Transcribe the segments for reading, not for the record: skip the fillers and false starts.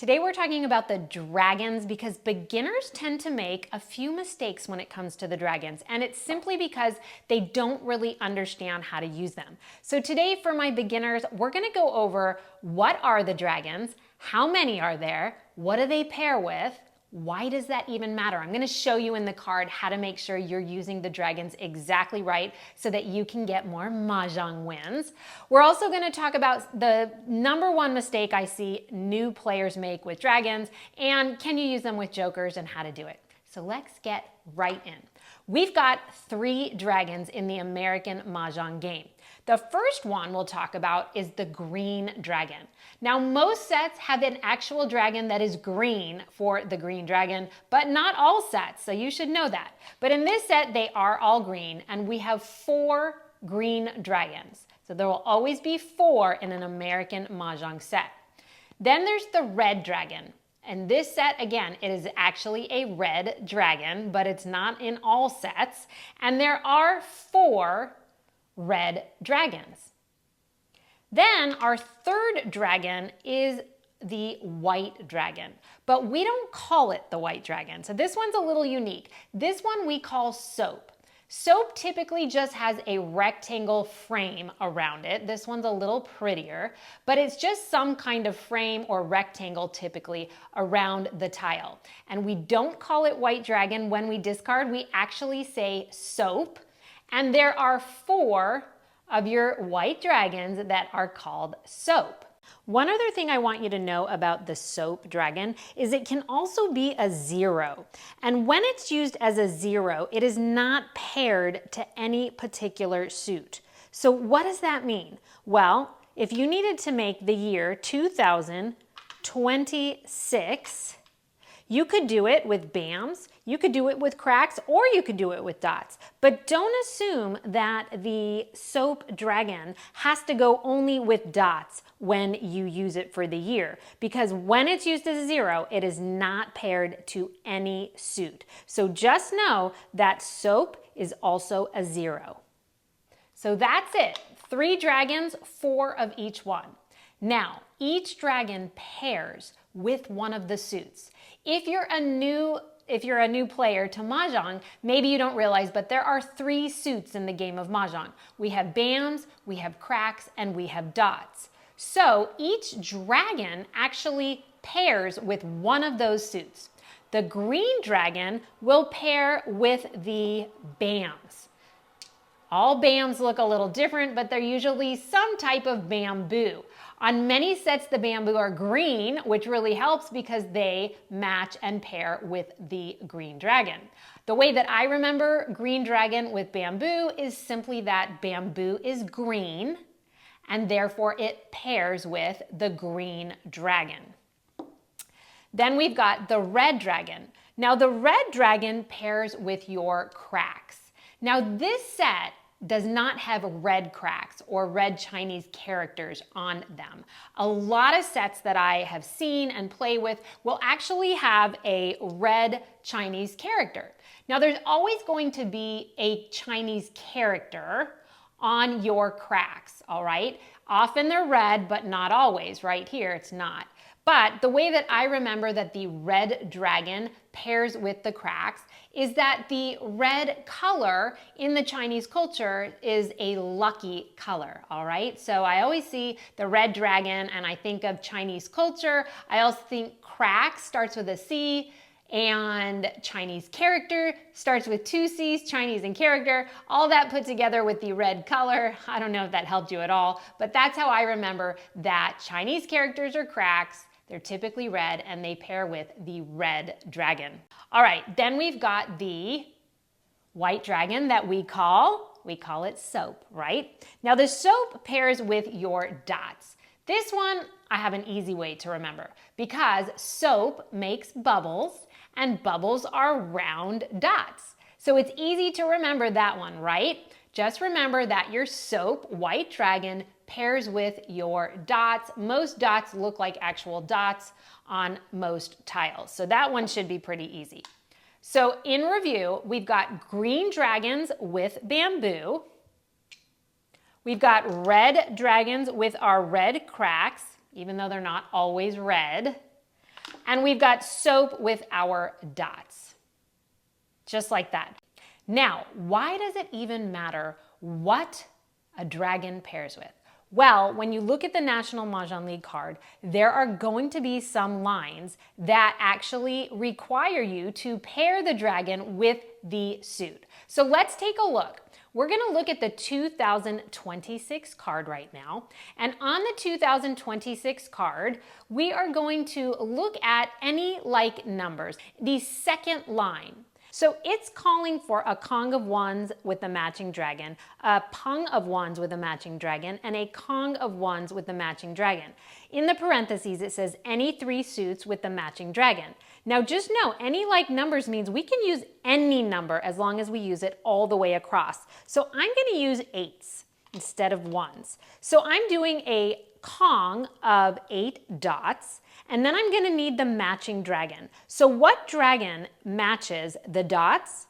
Today we're talking about the dragons because beginners tend to make a few mistakes when it comes to the dragons, and it's simply because they don't really understand how to use them. So today for my beginners, we're going to go over what are the dragons, how many are there, what do they pair with, why does that even matter? I'm going to show you in the card how to make sure you're using the dragons exactly right so that you can get more Mahjong wins. We're also going to talk about the number one mistake I see new players make with dragons, and can you use them with jokers and how to do it. So let's get right in. We've got 3 dragons in the American Mahjong game. The first one we'll talk about is the green dragon. Now, most sets have an actual dragon that is green for the green dragon, but not all sets, so you should know that. But in this set, they are all green, and we have 4 green dragons. So there will always be 4 in an American Mahjong set. Then there's the red dragon. And this set, again, it is actually a red dragon, but it's not in all sets. And there are 4 red dragons. Then our third dragon is the white dragon, but we don't call it the white dragon. So this one's a little unique. This one we call soap. Soap typically just has a rectangle frame around it. This one's a little prettier, but it's just some kind of frame or rectangle typically around the tile. And we don't call it white dragon when we discard. We actually say soap. And there are 4 of your white dragons that are called soap. One other thing I want you to know about the soap dragon is it can also be a 0. And when it's used as a 0, it is not paired to any particular suit. So what does that mean? Well, if you needed to make the year 2026, you could do it with BAMs, you could do it with cracks, or you could do it with dots. But don't assume that the soap dragon has to go only with dots when you use it for the year, because when it's used as a 0, it is not paired to any suit. So just know that soap is also a 0. So that's it. 3 dragons, 4 of each one. Now, each dragon pairs with one of the suits. If you're a new player to Mahjong, maybe you don't realize, but there are 3 suits in the game of Mahjong. We have BAMs, we have cracks, and we have dots. So each dragon actually pairs with one of those suits. The green dragon will pair with the BAMs. All BAMs look a little different, but they're usually some type of bamboo. On many sets, the bamboo are green, which really helps because they match and pair with the green dragon. The way that I remember green dragon with bamboo is simply that bamboo is green, and therefore it pairs with the green dragon. Then we've got the red dragon. Now the red dragon pairs with your cracks. Now this set does not have red cracks or red Chinese characters on them. A lot of sets that I have seen and play with will actually have a red Chinese character. Now there's always going to be a Chinese character on your cracks, all right? Often they're red, but not always. Right here, it's not. But the way that I remember that the red dragon pairs with the cracks is that the red color in the Chinese culture is a lucky color, all right? So I always see the red dragon and I think of Chinese culture. I also think cracks starts with a C, and Chinese character starts with 2 C's, Chinese and character, all that put together with the red color. I don't know if that helped you at all, but that's how I remember that Chinese characters are cracks. They're typically red and they pair with the red dragon. All right, then we've got the white dragon that we call it soap, right? Now the soap pairs with your dots. This one, I have an easy way to remember because soap makes bubbles and bubbles are round dots. So it's easy to remember that one, right? Just remember that your soap white dragon pairs with your dots. Most dots look like actual dots on most tiles. So that one should be pretty easy. So in review, we've got green dragons with bamboo. We've got red dragons with our red cracks, even though they're not always red. And we've got soap with our dots. Just like that. Now, why does it even matter what a dragon pairs with? Well, when you look at the National Mahjong League card, there are going to be some lines that actually require you to pair the dragon with the suit. So let's take a look. We're going to look at the 2026 card right now. And on the 2026 card, we are going to look at any like numbers, the second line. So it's calling for a Kong of Wands with the matching dragon, a Pung of Wands with a matching dragon, and a Kong of Wands with the matching dragon. In the parentheses, it says any 3 suits with the matching dragon. Now just know, any like numbers means we can use any number as long as we use it all the way across. So I'm going to use 8s instead of 1s. So I'm doing a Kong of 8 dots. And then I'm going to need the matching dragon. So what dragon matches the dots?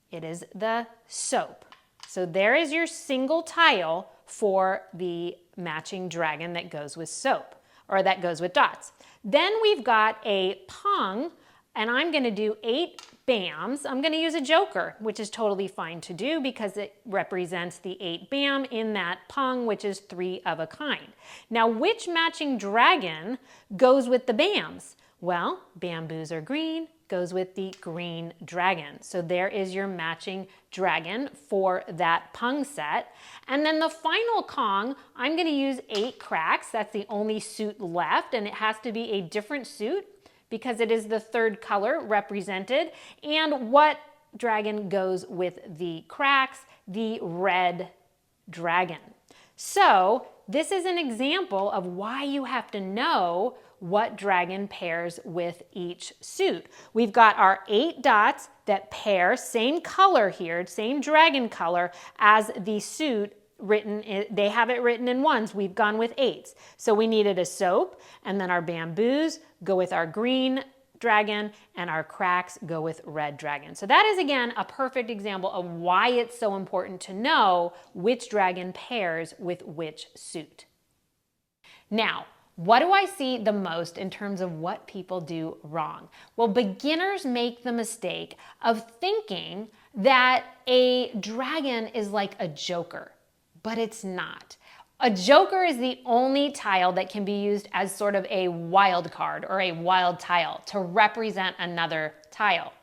It is the soap. So there is your single tile for the matching dragon that goes with soap, or that goes with dots. Then we've got a Pung, and I'm going to do 8 bams. I'm going to use a joker, which is totally fine to do because it represents the 8 bam in that Pung, which is 3 of a kind. Now, which matching dragon goes with the bams? Well, bamboos are green, goes with the green dragon. So there is your matching dragon for that Pung set. And then the final Kong, I'm going to use 8 cracks. That's the only suit left, and it has to be a different suit because it is the 3rd color represented. And what dragon goes with the cracks? The red dragon. So this is an example of why you have to know what dragon pairs with each suit. We've got our 8 dots that pair, same color here, same dragon color as the suit written, they have it written in 1s, we've gone with 8s. So we needed a soap, and then our bamboos go with our green dragon, and our cracks go with red dragon. So that is, again, a perfect example of why it's so important to know which dragon pairs with which suit. Now, what do I see the most in terms of what people do wrong? Well, beginners make the mistake of thinking that a dragon is like a joker. But it's not. A joker is the only tile that can be used as sort of a wild card or a wild tile to represent another tile.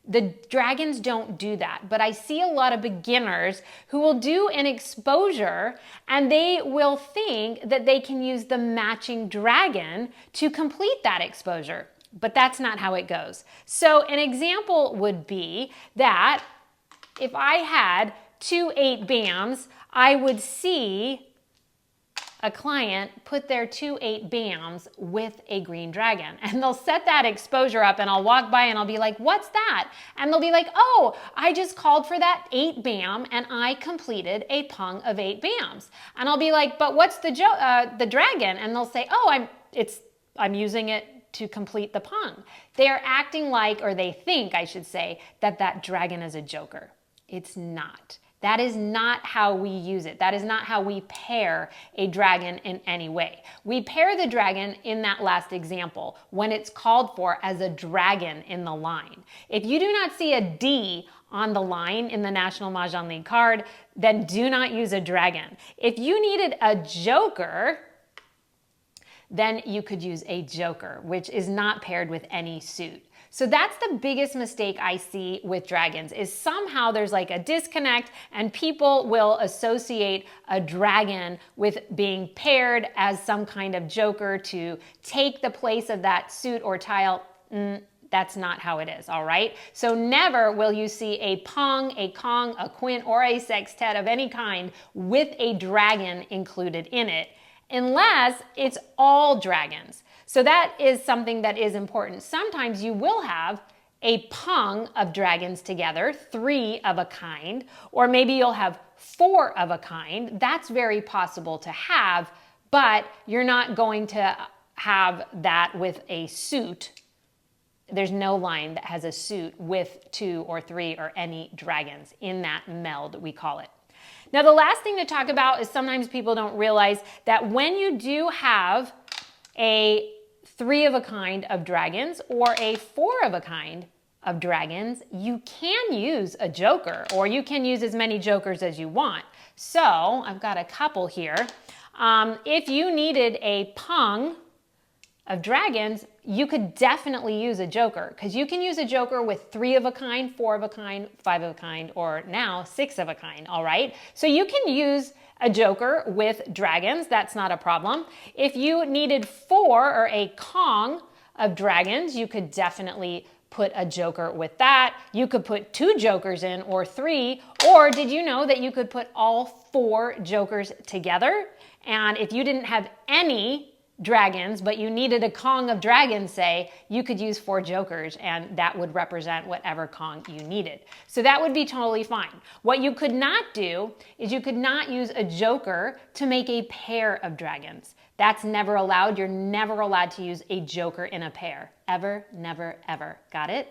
The dragons don't do that, but I see a lot of beginners who will do an exposure and they will think that they can use the matching dragon to complete that exposure, but that's not how it goes. So an example would be that if I had 2 8 bams, I would see a client put their 2 8 bams with a green dragon, and they'll set that exposure up, and I'll walk by and I'll be like, what's that? And they'll be like, oh, I just called for that 8 bam and I completed a Pung of 8 bams. And I'll be like, but what's the dragon? And they'll say, oh, I'm using it to complete the Pung. They're acting like, or they think, I should say, that that dragon is a joker. It's not. That is not how we use it. That is not how we pair a dragon in any way. We pair the dragon in that last example when it's called for as a dragon in the line. If you do not see a D on the line in the National Mahjong League card, then do not use a dragon. If you needed a joker, then you could use a joker, which is not paired with any suit. So that's the biggest mistake I see with dragons, is somehow there's like a disconnect and people will associate a dragon with being paired as some kind of joker to take the place of that suit or tile. That's not how it is, all right? So never will you see a Pung, a Kong, a Quint, or a sextet of any kind with a dragon included in it, unless it's all dragons. So that is something that is important. Sometimes you will have a Pung of dragons together, 3 of a kind, or maybe you'll have 4 of a kind. That's very possible to have, but you're not going to have that with a suit. There's no line that has a suit with 2 or 3 or any dragons in that meld, we call it. Now, the last thing to talk about is sometimes people don't realize that when you do have a 3 of a kind of dragons or a 4 of a kind of dragons, you can use a joker, or you can use as many jokers as you want. So I've got a couple here. If you needed a pung of dragons, you could definitely use a joker, because you can use a joker with 3 of a kind, 4 of a kind, 5 of a kind, or now 6 of a kind, all right? So you can use a joker with dragons, that's not a problem. If you needed 4 or a kong of dragons, you could definitely put a joker with that. You could put 2 jokers in, or 3, or did you know that you could put all 4 jokers together? And if you didn't have any dragons, but you needed a kong of dragons, say, you could use 4 jokers, and that would represent whatever kong you needed. So that would be totally fine. What you could not do is you could not use a joker to make a pair of dragons. That's never allowed. You're never allowed to use a joker in a pair. Ever, never, ever. Got it?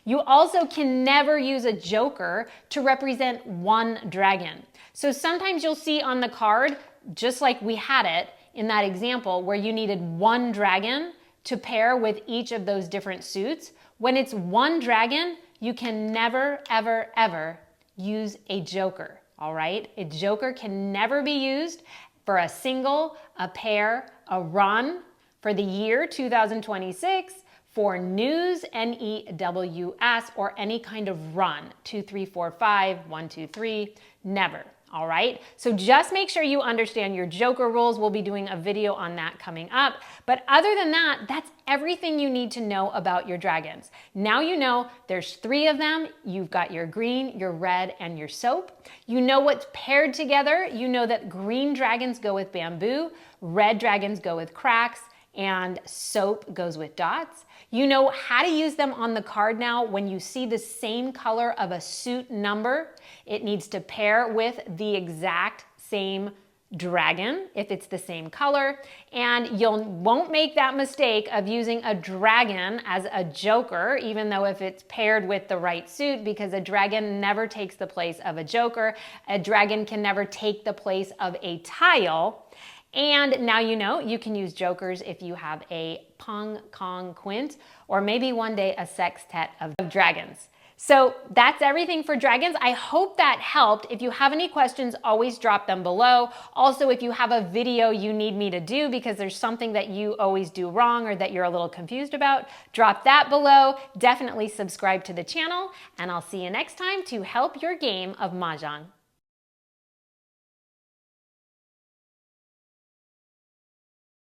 You also can never use a joker to represent 1 dragon. So sometimes you'll see on the card, just like we had it in that example where you needed 1 dragon to pair with each of those different suits. When it's 1 dragon, you can never, ever, ever use a joker, all right? A joker can never be used for a single, a pair, a run for the year 2026, for news, N-E-W-S, or any kind of run, 2, 3, 4, 5, 1, 2, 3, never. All right, so just make sure you understand your joker rules. We'll be doing a video on that coming up. But other than that, that's everything you need to know about your dragons. Now you know there's 3 of them. You've got your green, your red, and your soap. You know what's paired together. You know that green dragons go with bamboo, red dragons go with cracks, and soap goes with dots. You know how to use them on the card now. When you see the same color of a suit number, it needs to pair with the exact same dragon if it's the same color, and you won't make that mistake of using a dragon as a joker, even though if it's paired with the right suit, because a dragon never takes the place of a joker. A dragon can never take the place of a tile. And now you know you can use jokers if you have a pung, kong, quint, or maybe one day a sextet of dragons. So that's everything for dragons. I hope that helped. If you have any questions, always drop them below. Also, if you have a video you need me to do because there's something that you always do wrong or that you're a little confused about, drop that below. Definitely subscribe to the channel, and I'll see you next time to help your game of Mahjong.